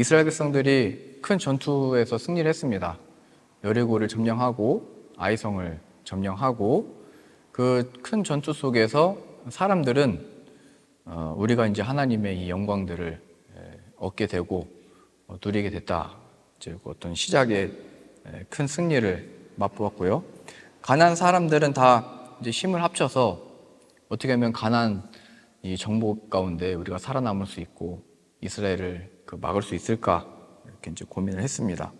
이스라엘 백성들이 큰 전투에서 승리를 했습니다. 여리고를 점령하고 아이성을 점령하고 그 큰 전투 속에서 사람들은 우리가 이제 하나님의 이 영광들을 얻게 되고 누리게 됐다. 이제 어떤 시작의 큰 승리를 맛보았고요. 가나안 사람들은 다 이제 힘을 합쳐서 어떻게 하면 가나안 이 정복 가운데 우리가 살아남을 수 있고 이스라엘을 막을 수 있을까 이렇게 이제 고민을 했습니다.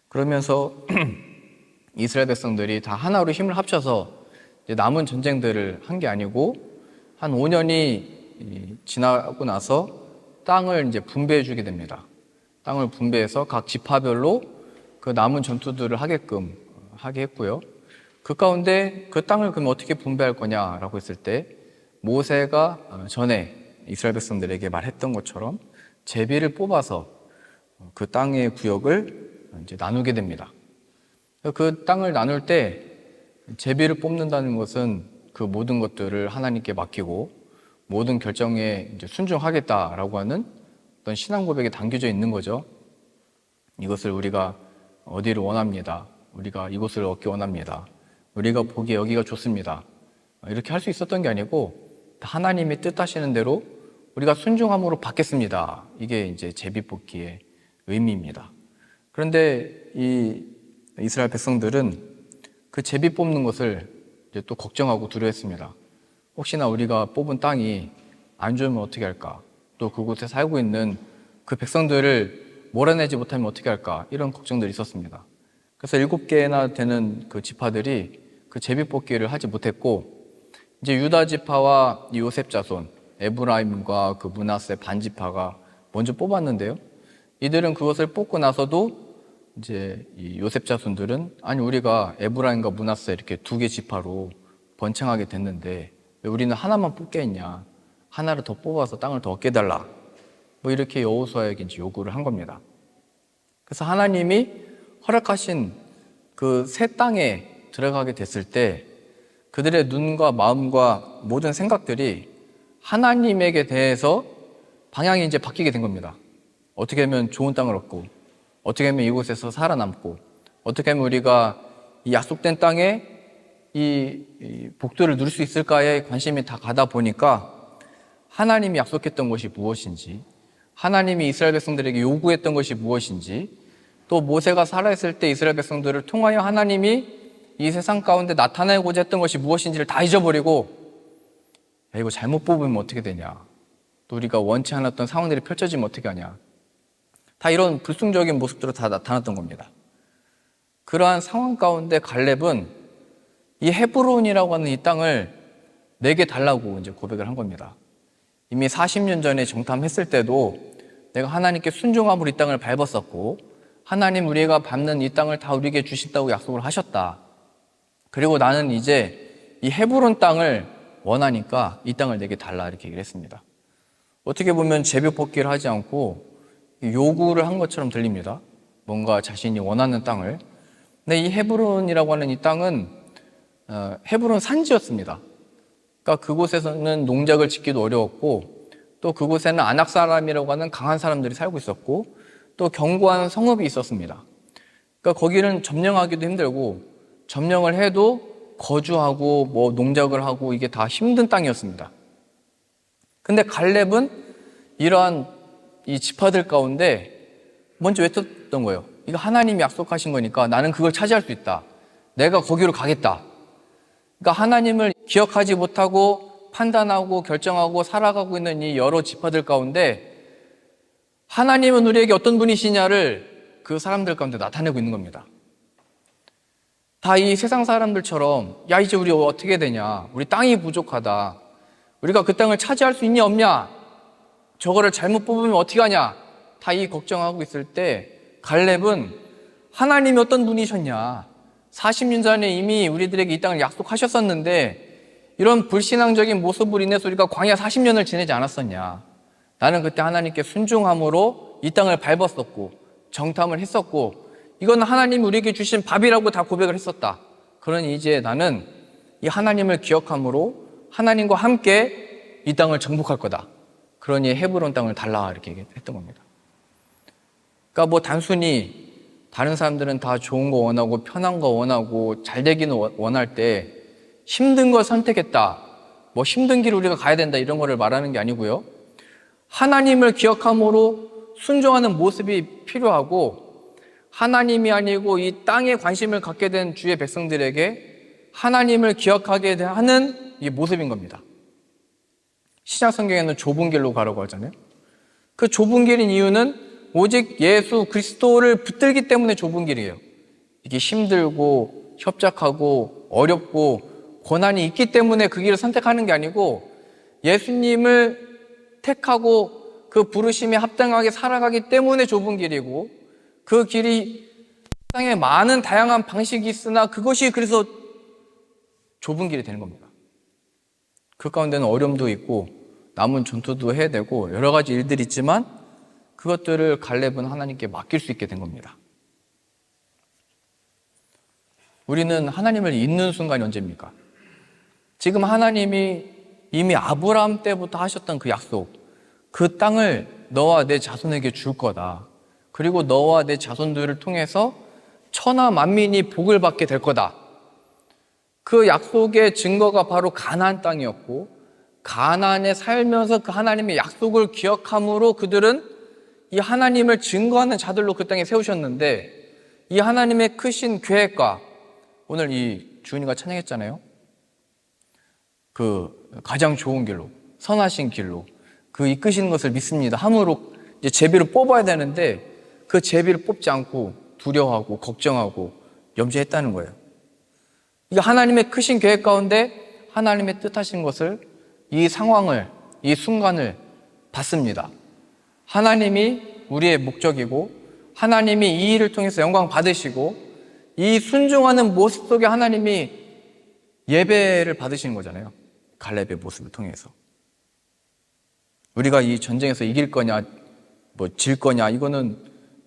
그러면서 이스라엘 백성들이 다 하나로 힘을 합쳐서 이제 남은 전쟁들을 한 게 아니고 한 5년이 지나고 나서 땅을 이제 분배해 주게 됩니다. 땅을 분배해서 각 지파별로 그 남은 전투들을 하게끔 하게 했고요. 그 가운데 그 땅을 그럼 어떻게 분배할 거냐라고 했을 때 모세가 전에 이스라엘 백성들에게 말했던 것처럼 제비를 뽑아서 그 땅의 구역을 이제 나누게 됩니다. 그 땅을 나눌 때 제비를 뽑는다는 것은 그 모든 것들을 하나님께 맡기고 모든 결정에 이제 순종하겠다라고 하는 어떤 신앙 고백에 담겨져 있는 거죠. 이것을 우리가 어디를 원합니다. 우리가 이곳을 얻기 원합니다. 우리가 보기에 여기가 좋습니다. 이렇게 할 수 있었던 게 아니고 하나님이 뜻하시는 대로 우리가 순종함으로 받겠습니다. 이게 이제 제비 뽑기의 의미입니다. 그런데 이 이스라엘 백성들은 그 제비 뽑는 것을 이제 또 걱정하고 두려워했습니다. 혹시나 우리가 뽑은 땅이 안 좋으면 어떻게 할까? 또 그곳에 살고 있는 그 백성들을 몰아내지 못하면 어떻게 할까? 이런 걱정들이 있었습니다. 그래서 7개나 되는 그 지파들이 그 제비 뽑기를 하지 못했고 이제 유다 지파와 요셉 자손, 에브라임과 그 므낫세 반 지파가 먼저 뽑았는데요. 이들은 그것을 뽑고 나서도 이제 이 요셉 자손들은 아니 우리가 에브라임과 므낫세 이렇게 2개 지파로 번창하게 됐는데 왜 우리는 하나만 뽑겠냐? 하나를 더 뽑아서 땅을 더 얻게 해달라. 뭐 이렇게 여호수아에게 이제 요구를 한 겁니다. 그래서 하나님이 허락하신 그 새 땅에 들어가게 됐을 때 그들의 눈과 마음과 모든 생각들이 하나님에게 대해서 방향이 이제 바뀌게 된 겁니다. 어떻게 하면 좋은 땅을 얻고, 어떻게 하면 이곳에서 살아남고, 어떻게 하면 우리가 이 약속된 땅에 이 복들을 누릴 수 있을까에 관심이 다 가다 보니까 하나님이 약속했던 것이 무엇인지, 하나님이 이스라엘 백성들에게 요구했던 것이 무엇인지, 또 모세가 살아있을 때 이스라엘 백성들을 통하여 하나님이 이 세상 가운데 나타내고자 했던 것이 무엇인지를 다 잊어버리고 야, 이거 잘못 뽑으면 어떻게 되냐, 또 우리가 원치 않았던 상황들이 펼쳐지면 어떻게 하냐, 다 이런 불순적인 모습들로 다 나타났던 겁니다. 그러한 상황 가운데 갈렙은 이 헤브론이라고 하는 이 땅을 내게 달라고 이제 고백을 한 겁니다. 이미 40년 전에 정탐했을 때도 내가 하나님께 순종함으로 이 땅을 밟았었고 하나님 우리가 밟는 이 땅을 다 우리에게 주신다고 약속을 하셨다. 그리고 나는 이제 이 헤브론 땅을 원하니까 이 땅을 내게 달라 이렇게 얘기를 했습니다. 어떻게 보면 제비 뽑기를 하지 않고 요구를 한 것처럼 들립니다. 뭔가 자신이 원하는 땅을. 근데 이 헤브론이라고 하는 이 땅은 헤브론 산지였습니다. 그러니까 그곳에서는 농작을 짓기도 어려웠고 또 그곳에는 아낙 사람이라고 하는 강한 사람들이 살고 있었고 또 견고한 성읍이 있었습니다. 그러니까 거기는 점령하기도 힘들고 점령을 해도 거주하고 뭐 농작을 하고 이게 다 힘든 땅이었습니다. 근데 갈렙은 이러한 이 지파들 가운데 먼저 외쳤던 거예요. 이거 하나님이 약속하신 거니까 나는 그걸 차지할 수 있다. 내가 거기로 가겠다. 그러니까 하나님을 기억하지 못하고 판단하고 결정하고 살아가고 있는 이 여러 지파들 가운데 하나님은 우리에게 어떤 분이시냐를 그 사람들 가운데 나타내고 있는 겁니다. 다 이 세상 사람들처럼 야 이제 우리 어떻게 되냐, 우리 땅이 부족하다, 우리가 그 땅을 차지할 수 있냐 없냐, 저거를 잘못 뽑으면 어떻게 하냐, 다 이 걱정하고 있을 때 갈렙은 하나님이 어떤 분이셨냐, 40년 전에 이미 우리들에게 이 땅을 약속하셨었는데 이런 불신앙적인 모습으로 인해서 우리가 광야 40년을 지내지 않았었냐, 나는 그때 하나님께 순종함으로 이 땅을 밟았었고 정탐을 했었고 이건 하나님이 우리에게 주신 밥이라고 다 고백을 했었다. 그러니 이제 나는 이 하나님을 기억함으로 하나님과 함께 이 땅을 정복할 거다. 그러니 헤브론 땅을 달라 이렇게 했던 겁니다. 그러니까 뭐 단순히 다른 사람들은 다 좋은 거 원하고 편한 거 원하고 잘 되기는 원할 때 힘든 걸 선택했다, 뭐 힘든 길을 우리가 가야 된다, 이런 거를 말하는 게 아니고요. 하나님을 기억함으로 순종하는 모습이 필요하고, 하나님이 아니고 이 땅에 관심을 갖게 된 주의 백성들에게 하나님을 기억하게 하는 이 모습인 겁니다. 신약 성경에는 좁은 길로 가라고 하잖아요. 그 좁은 길인 이유는 오직 예수 그리스도를 붙들기 때문에 좁은 길이에요. 이게 힘들고 협착하고 어렵고 고난이 있기 때문에 그 길을 선택하는 게 아니고, 예수님을 택하고 그 부르심에 합당하게 살아가기 때문에 좁은 길이고, 그 길이 세상에 많은 다양한 방식이 있으나 그것이 그래서 좁은 길이 되는 겁니다. 그 가운데는 어려움도 있고 남은 전투도 해야 되고 여러 가지 일들이 있지만, 그것들을 갈렙은 하나님께 맡길 수 있게 된 겁니다. 우리는 하나님을 잊는 순간이 언제입니까? 지금 하나님이 이미 아브라함 때부터 하셨던 그 약속, 그 땅을 너와 내 자손에게 줄 거다, 그리고 너와 내 자손들을 통해서 천하 만민이 복을 받게 될 거다, 그 약속의 증거가 바로 가나안 땅이었고, 가나안에 살면서 그 하나님의 약속을 기억함으로 그들은 이 하나님을 증거하는 자들로 그 땅에 세우셨는데, 이 하나님의 크신 계획과, 오늘 이 주은이가 찬양했잖아요. 그 가장 좋은 길로, 선하신 길로 그 이끄시는 것을 믿습니다 함으로 이제 제비를 뽑아야 되는데, 그 제비를 뽑지 않고 두려워하고 걱정하고 염려했다는 거예요. 이게 하나님의 크신 계획 가운데 하나님의 뜻하신 것을, 이 상황을, 이 순간을 봤습니다. 하나님이 우리의 목적이고 하나님이 이 일을 통해서 영광 받으시고, 이 순종하는 모습 속에 하나님이 예배를 받으시는 거잖아요. 갈렙의 모습을 통해서. 우리가 이 전쟁에서 이길 거냐 뭐 질 거냐, 이거는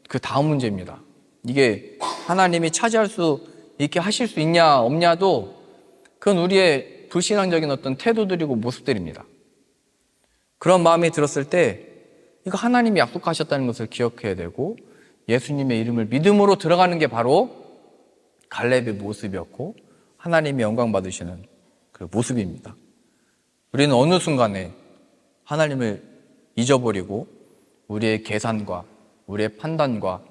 그 다음 문제입니다. 이게 하나님이 차지할 수 있게 하실 수 있냐 없냐도, 그건 우리의 불신앙적인 어떤 태도들이고 모습들입니다. 그런 마음이 들었을 때 이거 하나님이 약속하셨다는 것을 기억해야 되고, 예수님의 이름을 믿음으로 들어가는 게 바로 갈렙의 모습이었고 하나님이 영광 받으시는 그 모습입니다. 우리는 어느 순간에 하나님을 잊어버리고 우리의 계산과 우리의 판단과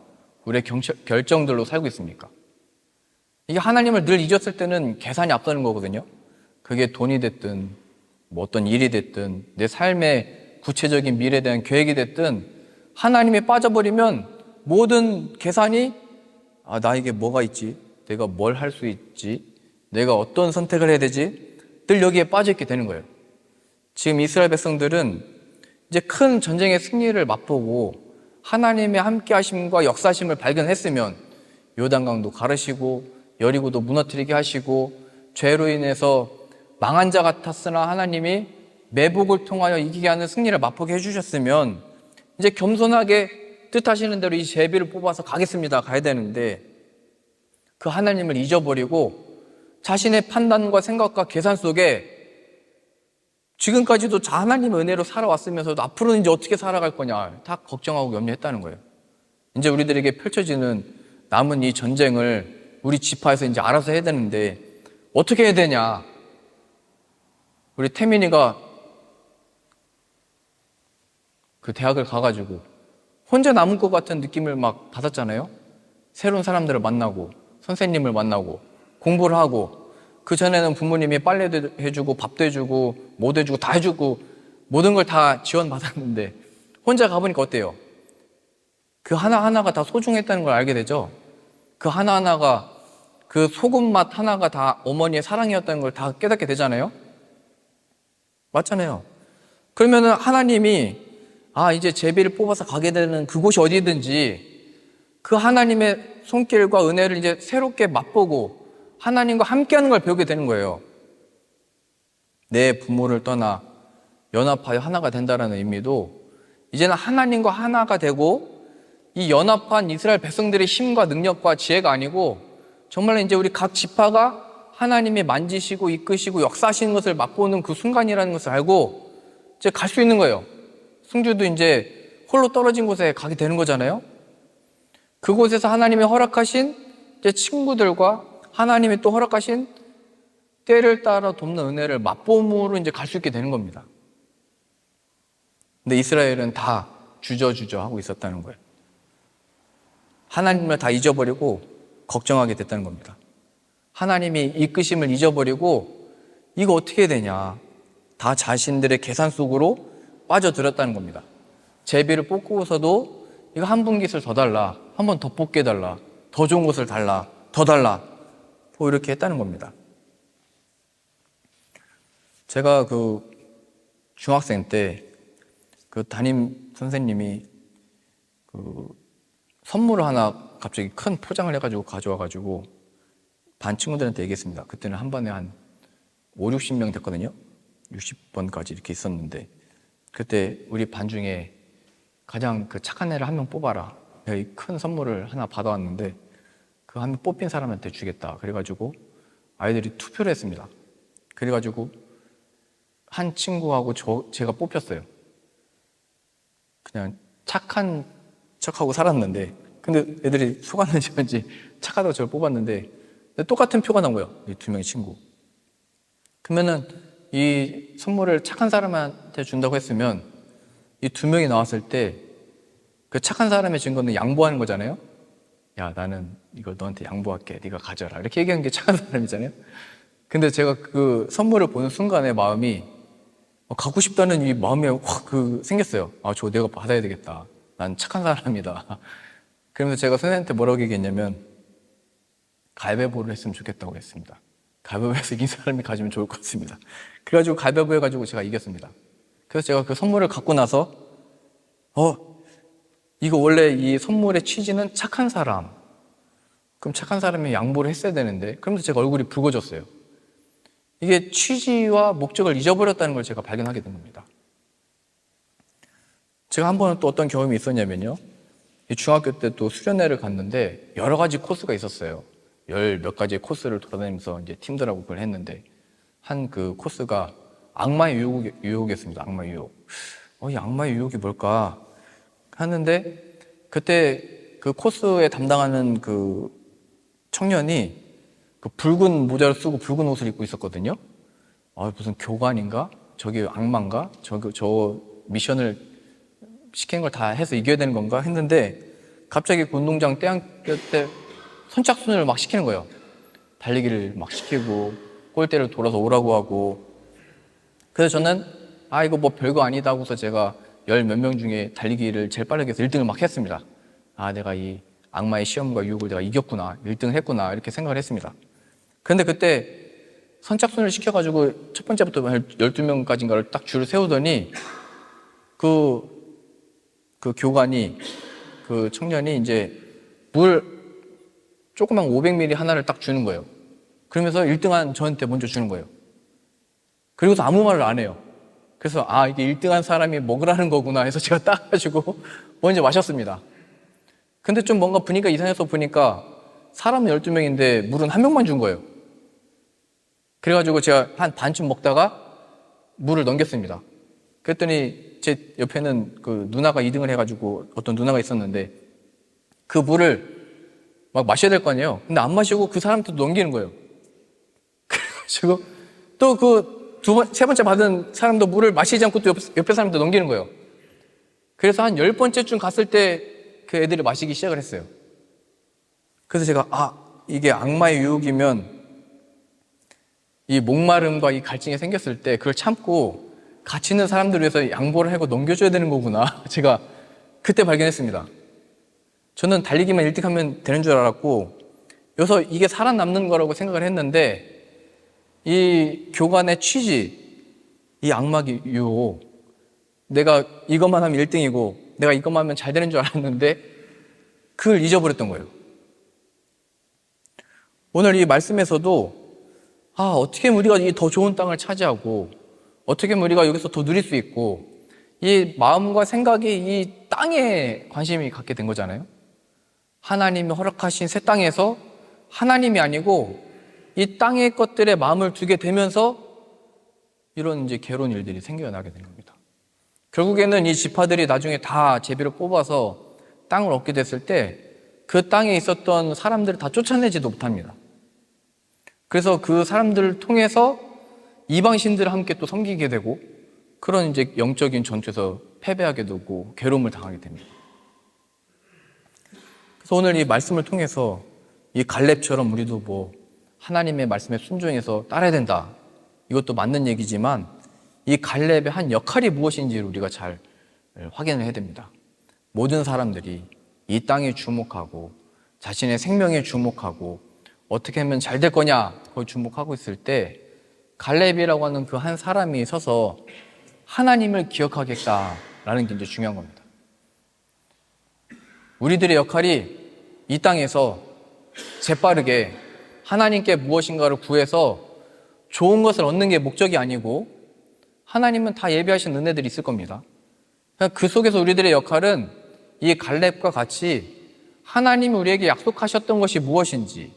우리의 결정들로 살고 있습니까? 이게 하나님을 늘 잊었을 때는 계산이 앞서는 거거든요. 그게 돈이 됐든 뭐 어떤 일이 됐든 내 삶의 구체적인 미래에 대한 계획이 됐든, 하나님에 빠져버리면 모든 계산이 나에게 뭐가 있지? 내가 뭘 할 수 있지? 내가 어떤 선택을 해야 되지? 늘 여기에 빠져있게 되는 거예요. 지금 이스라엘 백성들은 이제 큰 전쟁의 승리를 맛보고 하나님의 함께 하심과 역사심을 발견했으면 요단강도 가르시고 여리고도 무너뜨리게 하시고 죄로 인해서 망한 자 같았으나 하나님이 매복을 통하여 이기게 하는 승리를 맛보게 해주셨으면, 이제 겸손하게 뜻하시는 대로 이 제비를 뽑아서 가겠습니다, 가야 되는데, 그 하나님을 잊어버리고 자신의 판단과 생각과 계산 속에 지금까지도 하나님의 은혜로 살아왔으면서도 앞으로는 이제 어떻게 살아갈 거냐 다 걱정하고 염려했다는 거예요. 이제 우리들에게 펼쳐지는 남은 이 전쟁을 우리 지파에서 이제 알아서 해야 되는데 어떻게 해야 되냐. 우리 태민이가 그 대학을 가가지고 혼자 남을 것 같은 느낌을 막 받았잖아요. 새로운 사람들을 만나고 선생님을 만나고 공부를 하고, 그 전에는 부모님이 빨래도 해주고 밥도 해주고 뭐도 해주고 다 해주고 모든 걸 다 지원받았는데 혼자 가보니까 어때요? 그 하나하나가 다 소중했다는 걸 알게 되죠. 그 하나하나가, 그 소금맛 하나가 다 어머니의 사랑이었다는 걸 다 깨닫게 되잖아요. 맞잖아요. 그러면은 하나님이 이제 제비를 뽑아서 가게 되는 그곳이 어디든지 그 하나님의 손길과 은혜를 이제 새롭게 맛보고 하나님과 함께하는 걸 배우게 되는 거예요. 내 부모를 떠나 연합하여 하나가 된다는 의미도 이제는 하나님과 하나가 되고, 이 연합한 이스라엘 백성들의 힘과 능력과 지혜가 아니고 정말 이제 우리 각 지파가 하나님이 만지시고 이끄시고 역사하시는 것을 맛보는 그 순간이라는 것을 알고 이제 갈 수 있는 거예요. 승주도 이제 홀로 떨어진 곳에 가게 되는 거잖아요. 그곳에서 하나님이 허락하신 제 친구들과 하나님이 또 허락하신 때를 따라 돕는 은혜를 맛봄으로 이제 갈 수 있게 되는 겁니다. 근데 이스라엘은 다 주저주저 하고 있었다는 거예요. 하나님을 다 잊어버리고 걱정하게 됐다는 겁니다. 하나님이 이끄심을 잊어버리고 이거 어떻게 해야 되냐, 다 자신들의 계산 속으로 빠져들었다는 겁니다. 제비를 뽑고서도 이거 한 분깃을 더 달라, 한 번 더 뽑게 해달라, 더 좋은 것을 달라, 더 달라, 뭐 이렇게 했다는 겁니다. 제가 그 중학생 때 그 담임 선생님이 그 선물을 하나 갑자기 큰 포장을 해가지고 가져와가지고 반 친구들한테 얘기했습니다. 그때는 한 반에 한 5, 60명 됐거든요. 60번까지 이렇게 있었는데, 그때 우리 반 중에 가장 그 착한 애를 한 명 뽑아라. 내가 이 큰 선물을 하나 받아왔는데 그 한 명 뽑힌 사람한테 주겠다. 그래가지고 아이들이 투표를 했습니다. 그래가지고 한 친구하고 제가 뽑혔어요. 그냥 착한 척하고 살았는데, 근데 애들이 속았는지 뭔지 착하다고 저를 뽑았는데 똑같은 표가 나온 거예요. 이 두 명의 친구. 그러면은 이 선물을 착한 사람한테 준다고 했으면 이 두 명이 나왔을 때 그 착한 사람의 증거는 양보하는 거잖아요. 야, 나는 이걸 너한테 양보할게. 네가 가져라. 이렇게 얘기한 게 착한 사람이잖아요. 근데 제가 그 선물을 보는 순간에 마음이 갖고 싶다는 이 마음이 확 생겼어요. 아, 저거 내가 받아야 되겠다. 난 착한 사람이다. 그러면서 제가 선생님한테 뭐라고 얘기했냐면 가위바위보를 했으면 좋겠다고 했습니다. 가위바위보에서 이긴 사람이 가지면 좋을 것 같습니다. 그래가지고 가위바위보 해가지고 제가 이겼습니다. 그래서 제가 그 선물을 갖고 나서 이거 원래 이 선물의 취지는 착한 사람, 그럼 착한 사람이 양보를 했어야 되는데, 그러면서 제가 얼굴이 붉어졌어요. 이게 취지와 목적을 잊어버렸다는 걸 제가 발견하게 된 겁니다. 제가 한 번은 또 어떤 경험이 있었냐면요, 중학교 때 또 수련회를 갔는데 여러 가지 코스가 있었어요. 열 몇 가지의 코스를 돌아다니면서 이제 팀들하고 그걸 했는데, 한 그 코스가 악마의 유혹이었습니다. 악마의 유혹. 이 악마의 유혹이 뭘까 하는데, 그때 그 코스에 담당하는 그 청년이 그 붉은 모자를 쓰고 붉은 옷을 입고 있었거든요. 무슨 교관인가? 저기 악마인가? 저 미션을 시키는 걸 다 해서 이겨야 되는 건가 했는데, 갑자기 그 운동장 떼안길 때 선착순을 막 시키는 거예요. 달리기를 막 시키고 골대를 돌아서 오라고 하고. 그래서 저는 이거 뭐 별거 아니다 하고서 제가 열 몇 명 중에 달리기를 제일 빠르게 해서 1등을 막 했습니다. 내가 이 악마의 시험과 유혹을 내가 이겼구나, 1등을 했구나, 이렇게 생각을 했습니다. 그런데 그때 선착순을 시켜가지고 첫 번째부터 12명까지인가를 딱 줄을 세우더니 그 교관이, 그 청년이 이제 물 조그만 500ml 하나를 딱 주는 거예요. 그러면서 1등한 저한테 먼저 주는 거예요. 그리고서 아무 말을 안 해요. 그래서 이게 1등한 사람이 먹으라는 거구나 해서 제가 따가지고 먼저 마셨습니다. 근데 좀 뭔가 분위기가 이상해서 보니까 사람 12명인데 물은 한 명만 준 거예요. 그래가지고 제가 한 반쯤 먹다가 물을 넘겼습니다. 그랬더니 제 옆에는 그 누나가 2등을 해가지고 어떤 누나가 있었는데 그 물을 막 마셔야 될 거 아니에요. 근데 안 마시고 그 사람한테 넘기는 거예요. 그래가지고 또 그 세 번째 받은 사람도 물을 마시지 않고 또 옆에 사람한테 넘기는 거예요. 그래서 한 10번째쯤 갔을 때 그 애들이 마시기 시작을 했어요. 그래서 제가 이게 악마의 유혹이면 이 목마름과 이 갈증이 생겼을 때 그걸 참고 같이 있는 사람들을 위해서 양보를 하고 넘겨줘야 되는 거구나. 제가 그때 발견했습니다. 저는 달리기만 1등하면 되는 줄 알았고, 여기서 이게 살아남는 거라고 생각을 했는데, 이 교관의 취지, 이 악마의 유혹, 내가 이것만 하면 1등이고 내가 이것만 하면 잘 되는 줄 알았는데 그걸 잊어버렸던 거예요. 오늘 이 말씀에서도 어떻게 하면 우리가 이 더 좋은 땅을 차지하고, 어떻게 하면 우리가 여기서 더 누릴 수 있고, 이 마음과 생각이 이 땅에 관심이 갖게 된 거잖아요. 하나님이 허락하신 새 땅에서 하나님이 아니고 이 땅의 것들에 마음을 두게 되면서 이런 이제 괴로운 일들이 생겨나게 된 겁니다. 결국에는 이 지파들이 나중에 다 제비를 뽑아서 땅을 얻게 됐을 때 그 땅에 있었던 사람들을 다 쫓아내지도 못합니다. 그래서 그 사람들을 통해서 이방신들을 함께 또 섬기게 되고 그런 이제 영적인 전투에서 패배하게 되고 괴로움을 당하게 됩니다. 그래서 오늘 이 말씀을 통해서 이 갈렙처럼 우리도 뭐 하나님의 말씀에 순종해서 따라야 된다. 이것도 맞는 얘기지만 이 갈렙의 한 역할이 무엇인지를 우리가 잘 확인을 해야 됩니다. 모든 사람들이 이 땅에 주목하고 자신의 생명에 주목하고 어떻게 하면 잘 될 거냐 거기 주목하고 있을 때 갈렙이라고 하는 그 한 사람이 서서 하나님을 기억하겠다라는 게 이제 중요한 겁니다. 우리들의 역할이 이 땅에서 재빠르게 하나님께 무엇인가를 구해서 좋은 것을 얻는 게 목적이 아니고 하나님은 다 예비하신 은혜들이 있을 겁니다. 그 속에서 우리들의 역할은 이 갈렙과 같이 하나님이 우리에게 약속하셨던 것이 무엇인지,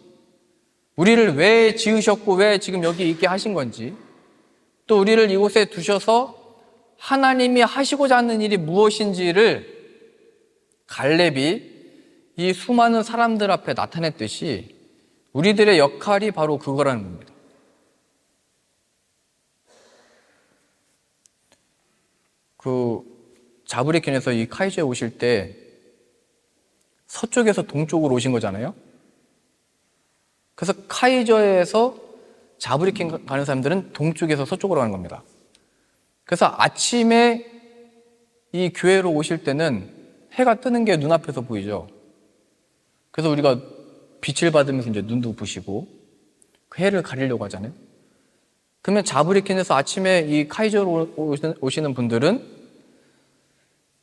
우리를 왜 지으셨고 왜 지금 여기 있게 하신 건지, 또 우리를 이곳에 두셔서 하나님이 하시고자 하는 일이 무엇인지를 갈렙이 이 수많은 사람들 앞에 나타냈듯이 우리들의 역할이 바로 그거라는 겁니다. 그 자브리킨에서 이 카이저에 오실 때 서쪽에서 동쪽으로 오신 거잖아요. 그래서 카이저에서 자브리킨 가는 사람들은 동쪽에서 서쪽으로 가는 겁니다. 그래서 아침에 이 교회로 오실 때는 해가 뜨는 게 눈앞에서 보이죠. 그래서 우리가 빛을 받으면서 이제 눈도 부시고 그 해를 가리려고 하잖아요. 그러면 자브리킨에서 아침에 이 카이저로 오시는 분들은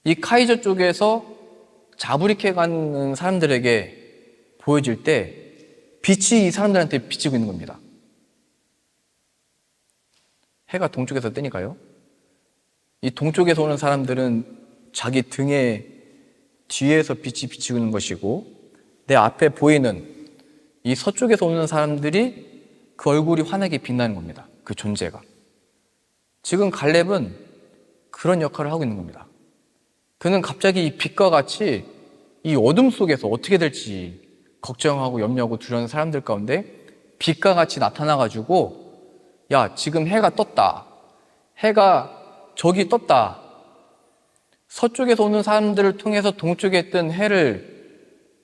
이 카이저 쪽에서 자브리케 가는 사람들에게 보여질 때 빛이 이 사람들한테 비치고 있는 겁니다. 해가 동쪽에서 뜨니까요. 이 동쪽에서 오는 사람들은 자기 등에 뒤에서 빛이 비치고 있는 것이고 내 앞에 보이는 이 서쪽에서 오는 사람들이 그 얼굴이 환하게 빛나는 겁니다. 그 존재가. 지금 갈렙은 그런 역할을 하고 있는 겁니다. 그는 갑자기 이 빛과 같이 이 어둠 속에서 어떻게 될지 걱정하고 염려하고 두려운 사람들 가운데 빛과 같이 나타나가지고 야, 지금 해가 떴다. 해가 저기 떴다. 서쪽에서 오는 사람들을 통해서 동쪽에 뜬 해를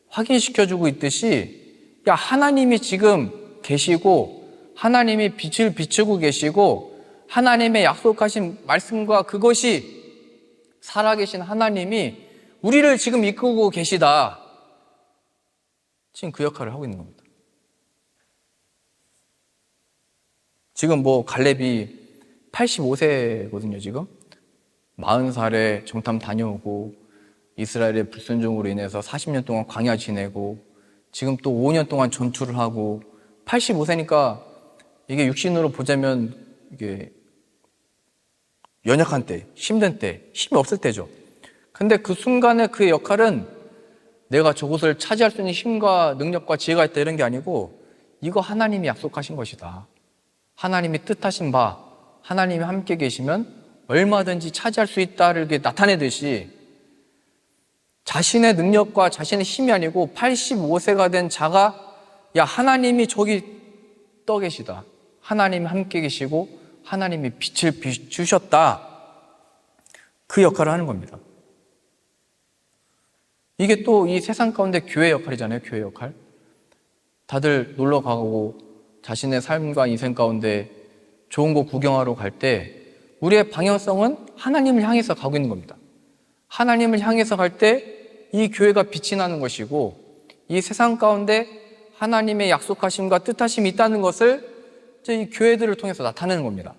확인시켜주고 있듯이 야, 하나님이 지금 계시고 하나님이 빛을 비추고 계시고 하나님의 약속하신 말씀과 그것이 살아계신 하나님이 우리를 지금 이끌고 계시다. 지금 그 역할을 하고 있는 겁니다. 지금 뭐 갈렙이 85세거든요, 지금. 40살에 정탐 다녀오고 이스라엘의 불순종으로 인해서 40년 동안 광야 지내고 지금 또 5년 동안 전투를 하고 85세니까 이게 육신으로 보자면 이게 연약한 때, 힘든 때, 힘이 없을 때죠. 근데 그 순간에 그의 역할은 내가 저곳을 차지할 수 있는 힘과 능력과 지혜가 있다 이런 게 아니고 이거 하나님이 약속하신 것이다. 하나님이 뜻하신 바, 하나님이 함께 계시면 얼마든지 차지할 수 있다를 이렇게 나타내듯이 자신의 능력과 자신의 힘이 아니고 85세가 된 자가 야, 하나님이 저기 떠 계시다. 하나님이 함께 계시고 하나님이 빛을 비추셨다. 그 역할을 하는 겁니다. 이게 또 이 세상 가운데 교회 역할이잖아요. 교회 역할. 다들 놀러 가고 자신의 삶과 인생 가운데 좋은 곳 구경하러 갈 때 우리의 방향성은 하나님을 향해서 가고 있는 겁니다. 하나님을 향해서 갈 때 이 교회가 빛이 나는 것이고 이 세상 가운데 하나님의 약속하심과 뜻하심이 있다는 것을 이 교회들을 통해서 나타내는 겁니다.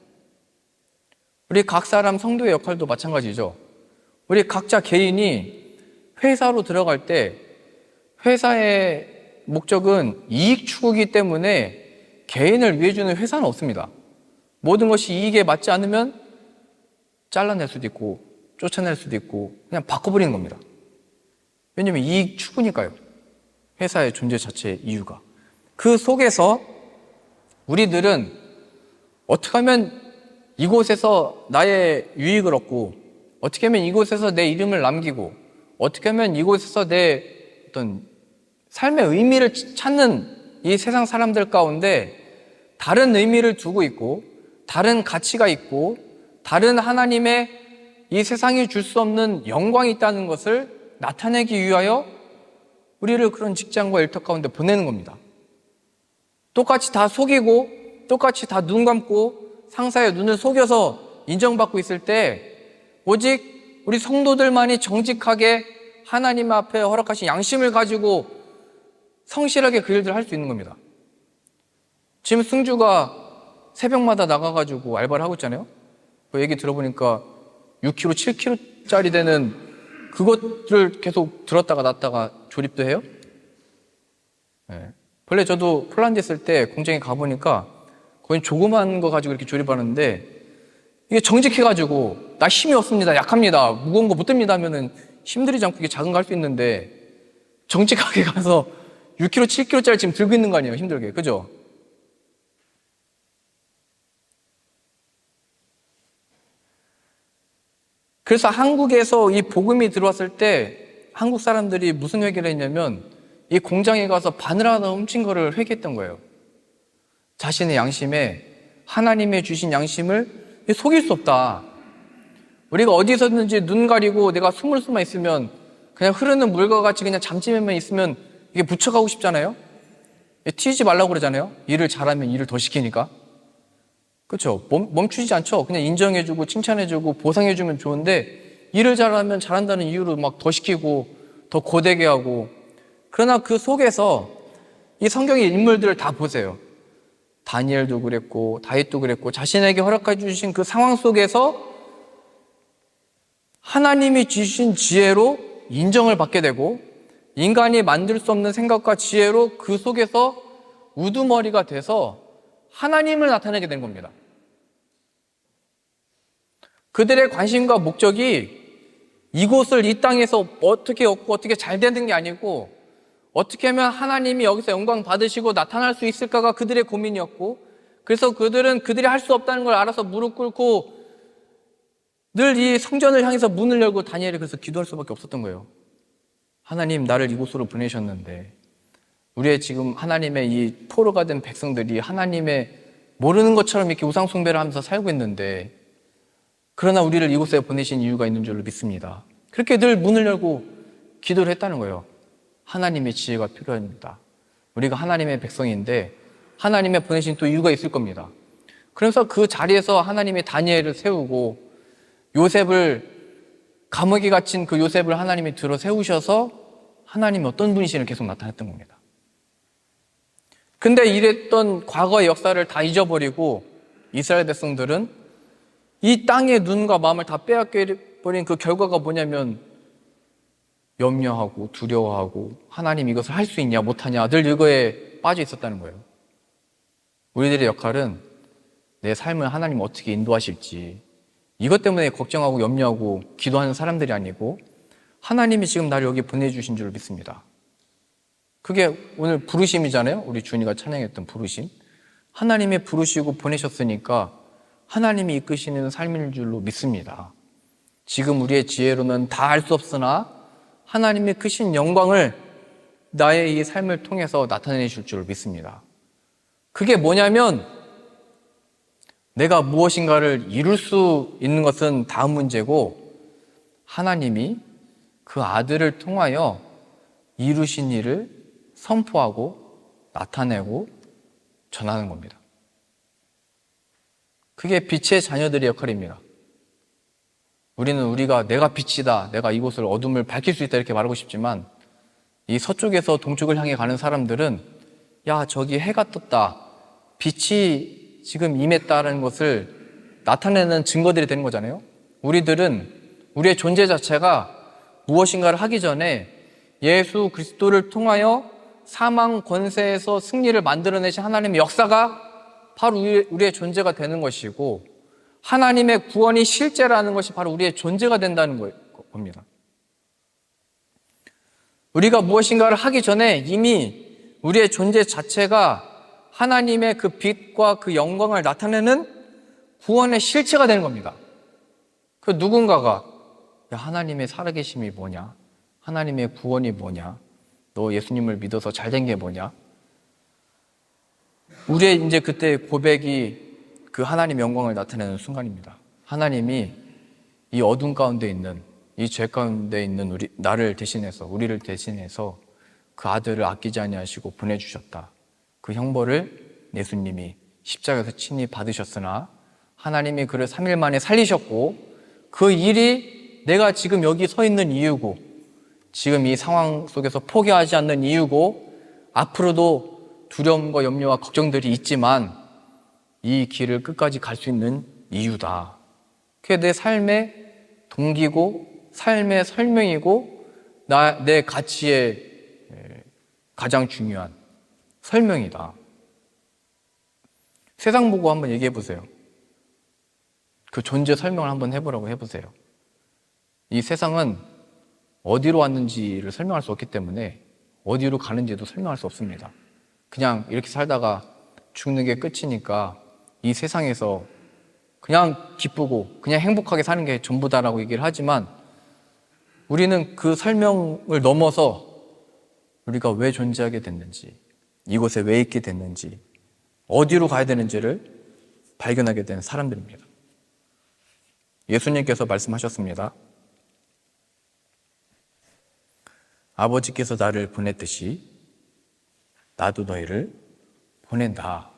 우리 각 사람 성도의 역할도 마찬가지죠. 우리 각자 개인이 회사로 들어갈 때 회사의 목적은 이익 추구이기 때문에 개인을 위해 주는 회사는 없습니다. 모든 것이 이익에 맞지 않으면 잘라낼 수도 있고 쫓아낼 수도 있고 그냥 바꿔버리는 겁니다. 왜냐하면 이익 추구니까요. 회사의 존재 자체의 이유가. 그 속에서 우리들은 어떻게 하면 이곳에서 나의 유익을 얻고 어떻게 하면 이곳에서 내 이름을 남기고 어떻게 하면 이곳에서 내 어떤 삶의 의미를 찾는 이 세상 사람들 가운데 다른 의미를 두고 있고 다른 가치가 있고 다른 하나님의 이 세상이 줄 수 없는 영광이 있다는 것을 나타내기 위하여 우리를 그런 직장과 일터 가운데 보내는 겁니다. 똑같이 다 속이고 똑같이 다 눈 감고 상사의 눈을 속여서 인정받고 있을 때 오직 우리 성도들만이 정직하게 하나님 앞에 허락하신 양심을 가지고 성실하게 그 일들을 할 수 있는 겁니다. 지금 승주가 새벽마다 나가가지고 알바를 하고 있잖아요. 그 얘기 들어보니까 6kg, 7kg짜리 되는 그것을 계속 들었다가 놨다가 조립도 해요. 네. 원래 저도 폴란드 있을 때 공장에 가보니까 거의 조그만 거 가지고 이렇게 조립하는데 이게 정직해가지고 나 힘이 없습니다, 약합니다, 무거운 거 못 듭니다 하면은 힘들이지 않고 이게 작은 거 할 수 있는데 정직하게 가서 6kg, 7kg짜리 지금 들고 있는 거 아니에요, 힘들게. 그죠? 그래서 한국에서 이 복음이 들어왔을 때 한국 사람들이 무슨 회개를 했냐면 이 공장에 가서 바늘 하나 훔친 거를 회개했던 거예요. 자신의 양심에 하나님의 주신 양심을 속일 수 없다. 우리가 어디서든지 눈 가리고 내가 숨을 수만 있으면 그냥 흐르는 물과 같이 그냥 잠집에만 있으면 이게 묻혀가고 싶잖아요. 튀지 말라고 그러잖아요. 일을 잘하면 일을 더 시키니까. 그렇죠? 멈추지 않죠. 그냥 인정해주고 칭찬해주고 보상해주면 좋은데 일을 잘하면 잘한다는 이유로 막 더 시키고 더 고되게 하고. 그러나 그 속에서 이 성경의 인물들을 다 보세요. 다니엘도 그랬고 다윗도 그랬고 자신에게 허락해 주신 그 상황 속에서 하나님이 주신 지혜로 인정을 받게 되고 인간이 만들 수 없는 생각과 지혜로 그 속에서 우두머리가 돼서 하나님을 나타내게 된 겁니다. 그들의 관심과 목적이 이곳을 이 땅에서 어떻게 얻고 어떻게 잘 되는 게 아니고 어떻게 하면 하나님이 여기서 영광 받으시고 나타날 수 있을까가 그들의 고민이었고, 그래서 그들은 그들이 할 수 없다는 걸 알아서 무릎 꿇고 늘 이 성전을 향해서 문을 열고 다니엘이 그래서 기도할 수밖에 없었던 거예요. 하나님, 나를 이곳으로 보내셨는데 우리의 지금 하나님의 이 포로가 된 백성들이 하나님의 모르는 것처럼 이렇게 우상 숭배를 하면서 살고 있는데, 그러나 우리를 이곳에 보내신 이유가 있는 줄로 믿습니다. 그렇게 늘 문을 열고 기도를 했다는 거예요. 하나님의 지혜가 필요합니다. 우리가 하나님의 백성인데 하나님의 보내신 또 이유가 있을 겁니다. 그래서 그 자리에서 하나님이 다니엘을 세우고 요셉을, 감옥에 갇힌 그 요셉을 하나님이 들어 세우셔서 하나님이 어떤 분이신을 계속 나타냈던 겁니다. 근데 이랬던 과거의 역사를 다 잊어버리고 이스라엘 백성들은 이 땅의 눈과 마음을 다 빼앗겨버린 그 결과가 뭐냐면 염려하고 두려워하고 하나님 이것을 할 수 있냐 못하냐 늘 이거에 빠져 있었다는 거예요. 우리들의 역할은 내 삶을 하나님 어떻게 인도하실지 이것 때문에 걱정하고 염려하고 기도하는 사람들이 아니고 하나님이 지금 나를 여기 보내주신 줄 믿습니다. 그게 오늘 부르심이잖아요. 우리 준이가 찬양했던 부르심. 하나님이 부르시고 보내셨으니까 하나님이 이끄시는 삶인 줄로 믿습니다. 지금 우리의 지혜로는 다 알 수 없으나 하나님의 크신 영광을 나의 이 삶을 통해서 나타내실 줄 믿습니다. 그게 뭐냐면 내가 무엇인가를 이룰 수 있는 것은 다음 문제고 하나님이 그 아들을 통하여 이루신 일을 선포하고 나타내고 전하는 겁니다. 그게 빛의 자녀들의 역할입니다. 우리는 우리가 내가 빛이다, 내가 이곳을 어둠을 밝힐 수 있다 이렇게 말하고 싶지만 이 서쪽에서 동쪽을 향해 가는 사람들은 야, 저기 해가 떴다, 빛이 지금 임했다는 것을 나타내는 증거들이 되는 거잖아요. 우리들은 우리의 존재 자체가 무엇인가를 하기 전에 예수 그리스도를 통하여 사망 권세에서 승리를 만들어내신 하나님의 역사가 바로 우리의 존재가 되는 것이고 하나님의 구원이 실제라는 것이 바로 우리의 존재가 된다는 겁니다. 우리가 무엇인가를 하기 전에 이미 우리의 존재 자체가 하나님의 그 빛과 그 영광을 나타내는 구원의 실체가 되는 겁니다. 그 누군가가 야, 하나님의 살아계심이 뭐냐? 하나님의 구원이 뭐냐? 너 예수님을 믿어서 잘 된 게 뭐냐? 우리의 이제 그때 고백이 그 하나님의 영광을 나타내는 순간입니다. 하나님이 이 어둠 가운데 있는, 이 죄 가운데 있는 우리를 대신해서 그 아들을 아끼지 아니하시고 보내주셨다. 그 형벌을 예수님이 십자가에서 친히 받으셨으나 하나님이 그를 3일 만에 살리셨고, 그 일이 내가 지금 여기 서 있는 이유고, 지금 이 상황 속에서 포기하지 않는 이유고, 앞으로도 두려움과 염려와 걱정들이 있지만 이 길을 끝까지 갈 수 있는 이유다. 그게 내 삶의 동기고 삶의 설명이고 내 가치의 가장 중요한 설명이다. 세상 보고 한번 얘기해 보세요. 그 존재 설명을 한번 해보라고 해보세요. 이 세상은 어디로 왔는지를 설명할 수 없기 때문에 어디로 가는지도 설명할 수 없습니다. 그냥 이렇게 살다가 죽는 게 끝이니까 이 세상에서 그냥 기쁘고 그냥 행복하게 사는 게 전부다라고 얘기를 하지만, 우리는 그 설명을 넘어서 우리가 왜 존재하게 됐는지, 이곳에 왜 있게 됐는지, 어디로 가야 되는지를 발견하게 되는 사람들입니다. 예수님께서 말씀하셨습니다. 아버지께서 나를 보냈듯이 나도 너희를 보낸다.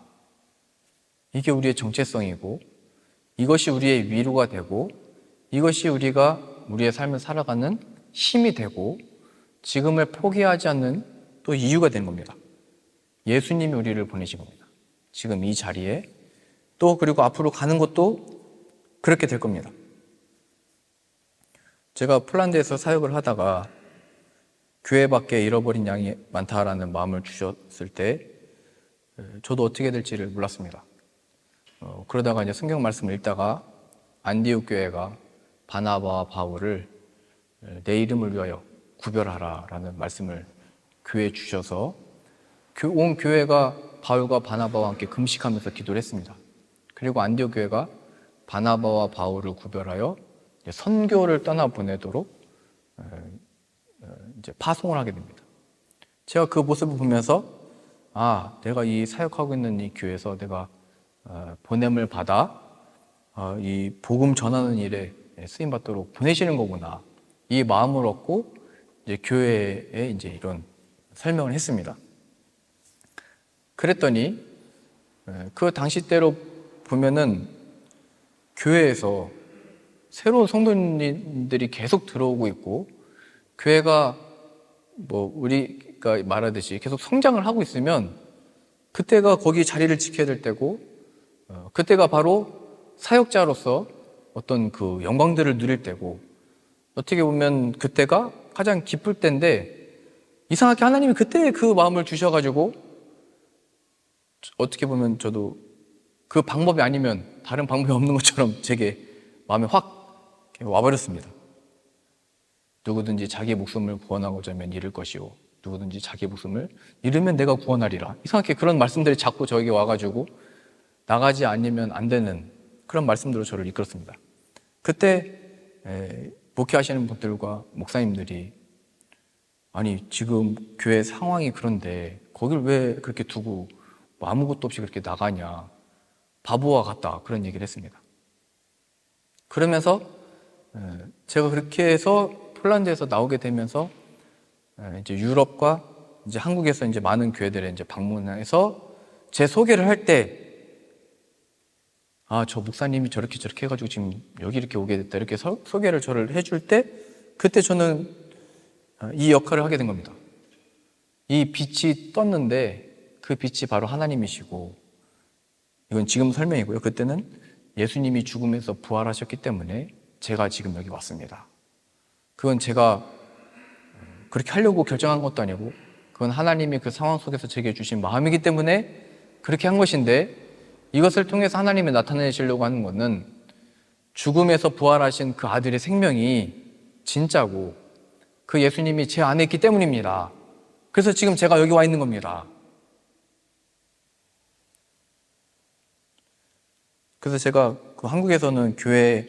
이게 우리의 정체성이고, 이것이 우리의 위로가 되고, 이것이 우리가 우리의 삶을 살아가는 힘이 되고, 지금을 포기하지 않는 또 이유가 되는 겁니다. 예수님이 우리를 보내신 겁니다. 지금 이 자리에, 또 그리고 앞으로 가는 것도 그렇게 될 겁니다. 제가 폴란드에서 사역을 하다가 교회 밖에 잃어버린 양이 많다라는 마음을 주셨을 때 저도 어떻게 될지를 몰랐습니다. 그러다가 이제 성경 말씀을 읽다가 안디옥 교회가 바나바와 바울을 내 이름을 위하여 구별하라라는 말씀을 교회에 주셔서 온 교회가 바울과 바나바와 함께 금식하면서 기도를 했습니다. 그리고 안디옥 교회가 바나바와 바울을 구별하여 선교를 떠나보내도록 이제 파송을 하게 됩니다. 제가 그 모습을 보면서 내가 이 사역하고 있는 이 교회에서 내가 보냄을 받아 이 복음 전하는 일에 쓰임 받도록 보내시는 거구나, 이 마음을 얻고 이제 교회에 이제 이런 설명을 했습니다. 그랬더니 그 당시 때로 보면은 교회에서 새로운 성도님들이 계속 들어오고 있고, 교회가 우리가 말하듯이 계속 성장을 하고 있으면 그때가 거기 자리를 지켜야 될 때고, 그때가 바로 사역자로서 어떤 그 영광들을 누릴 때고, 어떻게 보면 그때가 가장 기쁠 때인데, 이상하게 하나님이 그때 그 마음을 주셔가지고, 어떻게 보면 저도 그 방법이 아니면 다른 방법이 없는 것처럼 제게 마음에 확 와버렸습니다. 누구든지 자기 목숨을 구원하고자 하면 잃을 것이요, 누구든지 자기 목숨을 잃으면 내가 구원하리라. 이상하게 그런 말씀들이 자꾸 저에게 와가지고 나가지 않으면 안 되는 그런 말씀들로 저를 이끌었습니다. 그때 목회하시는 분들과 목사님들이 지금 교회 상황이 그런데 거길 왜 그렇게 두고 아무것도 없이 그렇게 나가냐, 바보와 같다, 그런 얘기를 했습니다. 그러면서 제가 그렇게 해서 폴란드에서 나오게 되면서 이제 유럽과 이제 한국에서 이제 많은 교회들에 이제 방문해서 제 소개를 할 때, 저 목사님이 저렇게 해가지고 지금 여기 이렇게 오게 됐다, 이렇게 소개를 저를 해줄 때, 그때 저는 이 역할을 하게 된 겁니다. 이 빛이 떴는데 그 빛이 바로 하나님이시고, 이건 지금 설명이고요. 그때는 예수님이 죽음에서 부활하셨기 때문에 제가 지금 여기 왔습니다. 그건 제가 그렇게 하려고 결정한 것도 아니고, 그건 하나님이 그 상황 속에서 제게 주신 마음이기 때문에 그렇게 한 것인데, 이것을 통해서 하나님이 나타내시려고 하는 것은 죽음에서 부활하신 그 아들의 생명이 진짜고 그 예수님이 제 안에 있기 때문입니다. 그래서 지금 제가 여기 와 있는 겁니다. 그래서 제가 한국에서는 교회에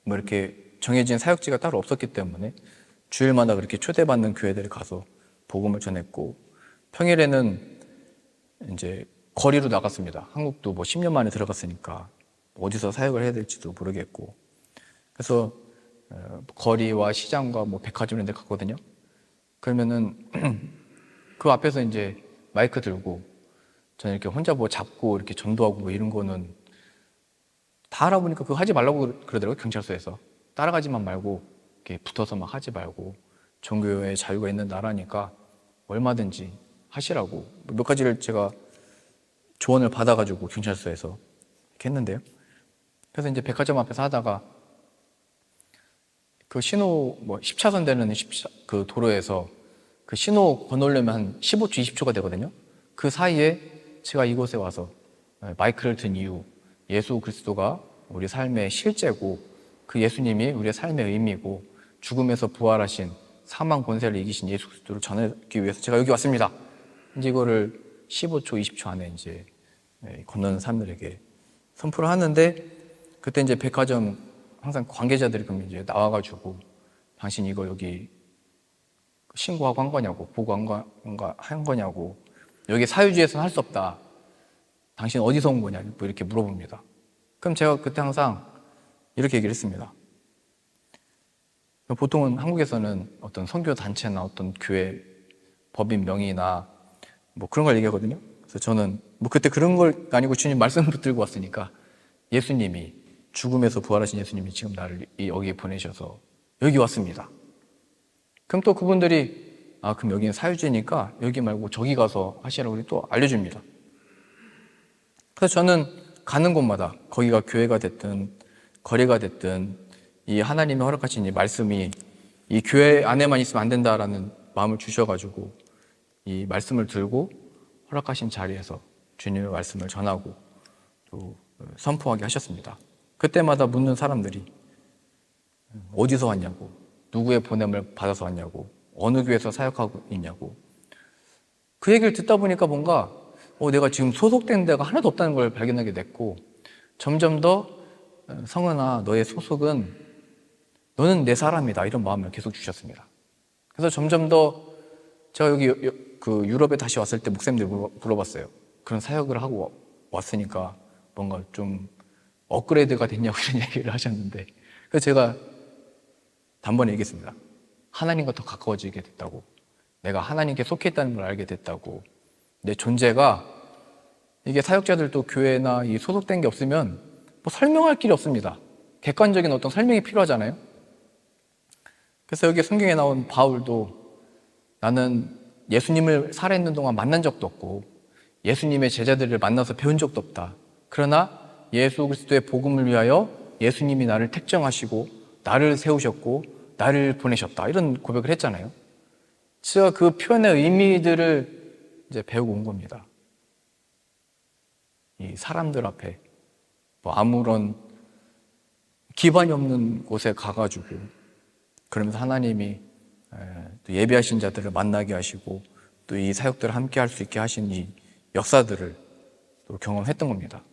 이렇게 정해진 사역지가 따로 없었기 때문에 주일마다 그렇게 초대받는 교회들에 가서 복음을 전했고, 평일에는 이제 거리로 나갔습니다. 한국도 뭐 10년 만에 들어갔으니까 어디서 사역을 해야 될지도 모르겠고, 그래서 거리와 시장과 뭐 백화점 이런 데 갔거든요. 그러면은 그 앞에서 이제 마이크 들고 저는 이렇게 혼자 뭐 잡고 이렇게 전도하고 뭐 이런 거는 다 알아보니까 그거 하지 말라고 그러더라고요. 경찰서에서 따라가지만 말고 이렇게 붙어서 막 하지 말고, 종교의 자유가 있는 나라니까 얼마든지 하시라고 몇 가지를 제가 조언을 받아가지고 경찰서에서 이렇게 했는데요. 그래서 이제 백화점 앞에서 하다가 그 신호 뭐 10차선 되는 그 도로에서 그 신호 건너려면 한 15초, 20초가 되거든요. 그 사이에 제가 이곳에 와서 마이크를 든 이유, 예수 그리스도가 우리 삶의 실제고 그 예수님이 우리의 삶의 의미고 죽음에서 부활하신 사망 권세를 이기신 예수 그리스도를 전하기 위해서 제가 여기 왔습니다. 이제 이거를 15초, 20초 안에 이제 건너는 사람들에게 선포를 하는데, 그때 이제 백화점 항상 관계자들이 그럼 이제 나와가지고 당신 이거 여기 신고하고 한 거냐고, 보고한 거냐고, 여기 사유지에서는 할 수 없다. 당신 어디서 온 거냐, 뭐 이렇게 물어봅니다. 그럼 제가 그때 항상 이렇게 얘기를 했습니다. 보통은 한국에서는 어떤 선교 단체나 어떤 교회 법인 명의나 뭐 그런 걸 얘기하거든요. 그래서 저는 뭐 그때 그런 걸 아니고 주님 말씀을 붙들고 왔으니까 예수님이, 죽음에서 부활하신 예수님이 지금 나를 여기에 보내셔서 여기 왔습니다. 그럼 또 그분들이 그럼 여기는 사유지니까 여기 말고 저기 가서 하시라고 또 알려줍니다. 그래서 저는 가는 곳마다 거기가 교회가 됐든 거리가 됐든 이 하나님의 허락하신 이 말씀이 이 교회 안에만 있으면 안 된다라는 마음을 주셔가지고 이 말씀을 들고 허락하신 자리에서 주님의 말씀을 전하고 또 선포하게 하셨습니다. 그때마다 묻는 사람들이 어디서 왔냐고, 누구의 보냄을 받아서 왔냐고, 어느 교회에서 사역하고 있냐고. 그 얘기를 듣다 보니까 뭔가 내가 지금 소속된 데가 하나도 없다는 걸 발견하게 됐고, 점점 더 성은아, 너의 소속은, 너는 내 사람이다, 이런 마음을 계속 주셨습니다. 그래서 점점 더 제가 여기 그 유럽에 다시 왔을 때 목사님들 물어봤어요. 그런 사역을 하고 왔으니까 뭔가 좀 업그레이드가 됐냐고 이런 얘기를 하셨는데, 그래서 제가 단번에 얘기했습니다. 하나님과 더 가까워지게 됐다고, 내가 하나님께 속해 있다는 걸 알게 됐다고, 내 존재가, 이게 사역자들도 교회나 이 소속된 게 없으면 뭐 설명할 길이 없습니다. 객관적인 어떤 설명이 필요하잖아요. 그래서 여기 성경에 나온 바울도 나는 예수님을 살아있는 동안 만난 적도 없고 예수님의 제자들을 만나서 배운 적도 없다. 그러나 예수 그리스도의 복음을 위하여 예수님이 나를 택정하시고 나를 세우셨고 나를 보내셨다. 이런 고백을 했잖아요. 제가 그 표현의 의미들을 이제 배우고 온 겁니다. 이 사람들 앞에 뭐 아무런 기반이 없는 곳에 가가지고 그러면서 하나님이 또 예배하신 자들을 만나게 하시고 또 이 사역들을 함께 할 수 있게 하신 이 역사들을 또 경험했던 겁니다.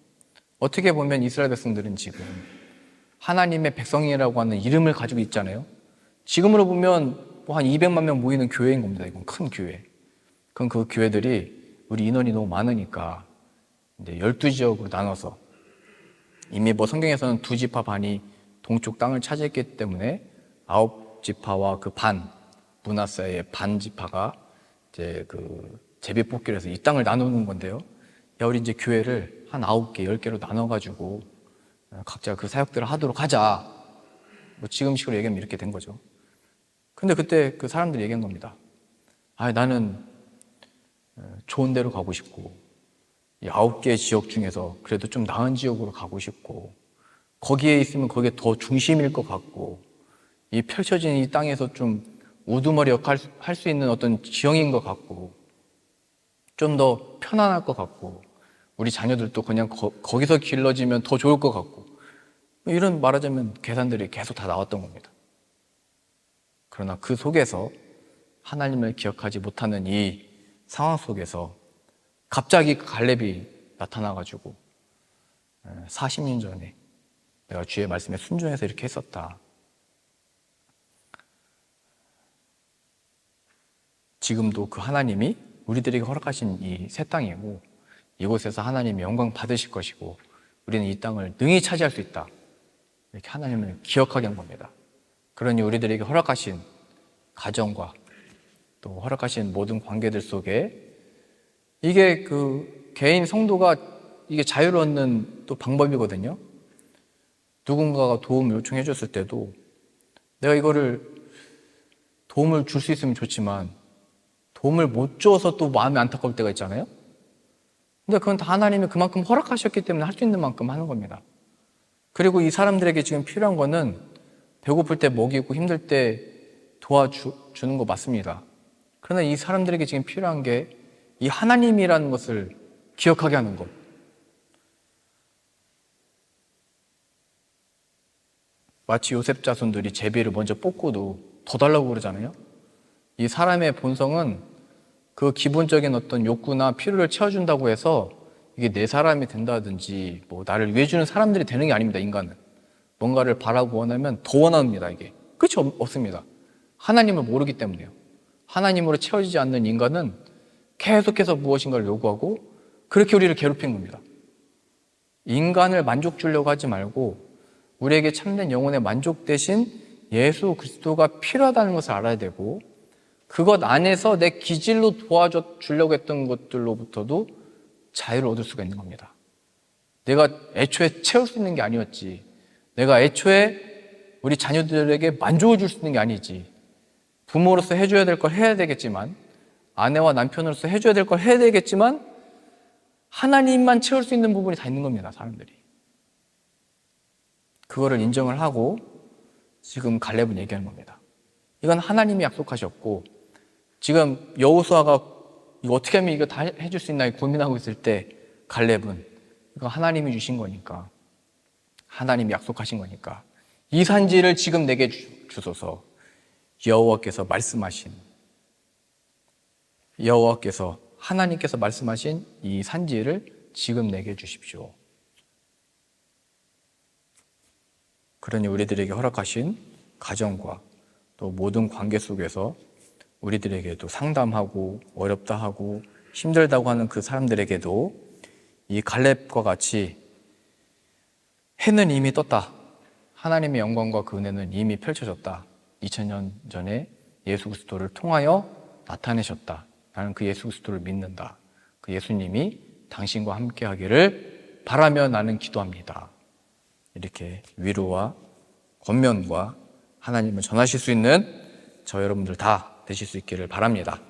어떻게 보면 이스라엘 백성들은 지금 하나님의 백성이라고 하는 이름을 가지고 있잖아요. 지금으로 보면 뭐 한 200만 명 모이는 교회인 겁니다. 이건 큰 교회. 그럼 그 교회들이 우리 인원이 너무 많으니까 이제 12지역으로 나눠서, 이미 뭐 성경에서는 2지파 반이 동쪽 땅을 차지했기 때문에 9지파와 그 반, 므낫세의 반 지파가 이제 그 제비뽑기를 해서 이 땅을 나누는 건데요. 야, 우리 이제 교회를 한 9개, 10개로 나눠가지고 각자 그 사역들을 하도록 하자. 뭐 지금식으로 얘기하면 이렇게 된 거죠. 근데 그때 그 사람들이 얘기한 겁니다. 나는 좋은 데로 가고 싶고, 이 9개의 지역 중에서 그래도 좀 나은 지역으로 가고 싶고, 거기에 있으면 거기에 더 중심일 것 같고, 이 펼쳐진 이 땅에서 좀 우두머리 역할 할 수 있는 어떤 지형인 것 같고, 좀 더 편안할 것 같고, 우리 자녀들도 그냥 거기서 길러지면 더 좋을 것 같고, 이런 말하자면 계산들이 계속 다 나왔던 겁니다. 그러나 그 속에서 하나님을 기억하지 못하는 이 상황 속에서 갑자기 갈렙이 나타나가지고 40년 전에 내가 주의 말씀에 순종해서 이렇게 했었다. 지금도 그 하나님이 우리들에게 허락하신 이 새 땅이고 이곳에서 하나님이 영광 받으실 것이고 우리는 이 땅을 능히 차지할 수 있다. 이렇게 하나님을 기억하게 한 겁니다. 그러니 우리들에게 허락하신 가정과 또 허락하신 모든 관계들 속에 이게 그 개인 성도가 이게 자유를 얻는 또 방법이거든요. 누군가가 도움을 요청해 줬을 때도 내가 이거를 도움을 줄 수 있으면 좋지만 도움을 못 줘서 또 마음이 안타까울 때가 있잖아요. 근데 그건 다 하나님이 그만큼 허락하셨기 때문에 할 수 있는 만큼 하는 겁니다. 그리고 이 사람들에게 지금 필요한 거는 배고플 때 먹이고 힘들 때 도와주는 거 맞습니다. 그러나 이 사람들에게 지금 필요한 게 이 하나님이라는 것을 기억하게 하는 것. 마치 요셉 자손들이 제비를 먼저 뽑고도 더 달라고 그러잖아요. 이 사람의 본성은 그 기본적인 어떤 욕구나 필요를 채워준다고 해서 이게 내 사람이 된다든지 뭐 나를 위해 주는 사람들이 되는 게 아닙니다. 인간은 뭔가를 바라고 원하면 더 원합니다. 이게 끝이 없습니다. 하나님을 모르기 때문에요. 하나님으로 채워지지 않는 인간은 계속해서 무엇인가를 요구하고 그렇게 우리를 괴롭힌 겁니다. 인간을 만족 주려고 하지 말고 우리에게 참된 영혼의 만족 대신 예수 그리스도가 필요하다는 것을 알아야 되고 그것 안에서 내 기질로 도와줘 주려고 했던 것들로부터도 자유를 얻을 수가 있는 겁니다. 내가 애초에 채울 수 있는 게 아니었지. 내가 애초에 우리 자녀들에게 만족을 줄 수 있는 게 아니지. 부모로서 해줘야 될 걸 해야 되겠지만 아내와 남편으로서 해줘야 될 걸 해야 되겠지만 하나님만 채울 수 있는 부분이 다 있는 겁니다. 사람들이. 그거를 인정을 하고 지금 갈렙은 얘기하는 겁니다. 이건 하나님이 약속하셨고 지금 여호수아가 이거 어떻게 하면 이거 다 해줄 수 있나 고민하고 있을 때 갈렙은 이거 하나님이 주신 거니까 하나님이 약속하신 거니까 이 산지를 지금 내게 주소서. 여호와께서 하나님께서 말씀하신 이 산지를 지금 내게 주십시오. 그러니 우리들에게 허락하신 가정과 또 모든 관계 속에서 우리들에게도 상담하고 어렵다 하고 힘들다고 하는 그 사람들에게도 이 갈렙과 같이 해는 이미 떴다. 하나님의 영광과 그 은혜는 이미 펼쳐졌다. 2000년 전에 예수 그리스도를 통하여 나타내셨다. 나는 그 예수 그리스도를 믿는다. 그 예수님이 당신과 함께 하기를 바라며 나는 기도합니다. 이렇게 위로와 권면과 하나님을 전하실 수 있는 저 여러분들 다 되실 수 있기를 바랍니다.